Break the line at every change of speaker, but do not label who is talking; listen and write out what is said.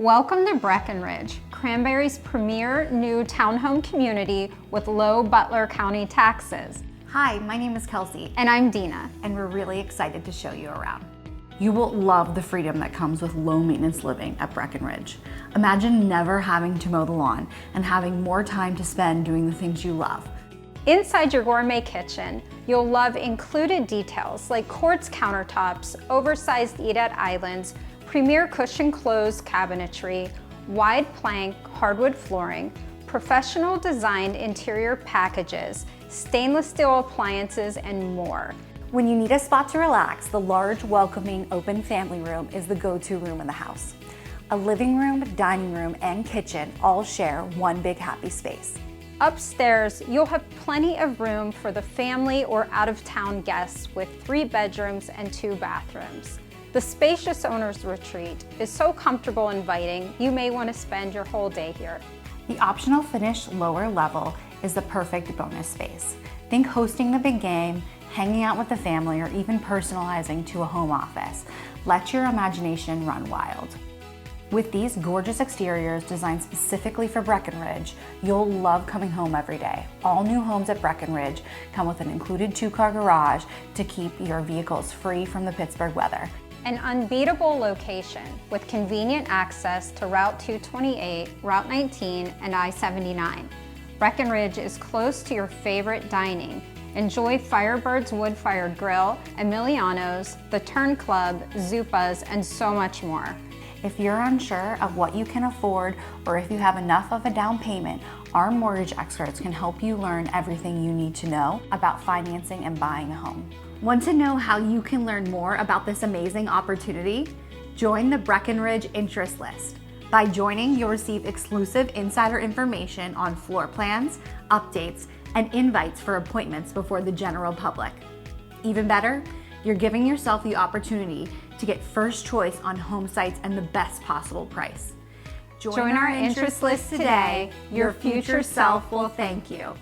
Welcome to Breckenridge, Cranberry's premier new townhome community with low Butler County taxes.
Hi, my name is Kelsey.
And I'm Dina.
And we're really excited to show you around. You will love the freedom that comes with low maintenance living at Breckenridge. Imagine never having to mow the lawn and having more time to spend doing the things you love.
Inside your gourmet kitchen, you'll love included details like quartz countertops, oversized eat-out islands, premier cushion closed cabinetry, wide plank hardwood flooring, professional designed interior packages, stainless steel appliances, and more.
When you need a spot to relax, the large, welcoming, open family room is the go-to room in the house. A living room, dining room, and kitchen all share one big happy space.
Upstairs, you'll have plenty of room for the family or out-of-town guests with 3 bedrooms and 2 bathrooms. The spacious owner's retreat is so comfortable and inviting, you may want to spend your whole day here.
The optional finished lower level is the perfect bonus space. Think hosting the big game, hanging out with the family, or even personalizing to a home office. Let your imagination run wild. With these gorgeous exteriors designed specifically for Breckenridge, you'll love coming home every day. All new homes at Breckenridge come with an included 2-car garage to keep your vehicles free from the Pittsburgh weather.
An unbeatable location with convenient access to Route 228, Route 19, and I-79. Breckenridge is close to your favorite dining. Enjoy Firebird's wood-fired grill, Emiliano's, the Turn Club, Zupa's, and so much more.
If you're unsure of what you can afford or if you have enough of a down payment, our mortgage experts can help you learn everything you need to know about financing and buying a home. Want to know how you can learn more about this amazing opportunity? Join the Breckenridge interest list. By joining, you'll receive exclusive insider information on floor plans, updates, and invites for appointments before the general public. Even better, you're giving yourself the opportunity to get first choice on home sites and the best possible price.
Join our interest list today. Your future self will thank you.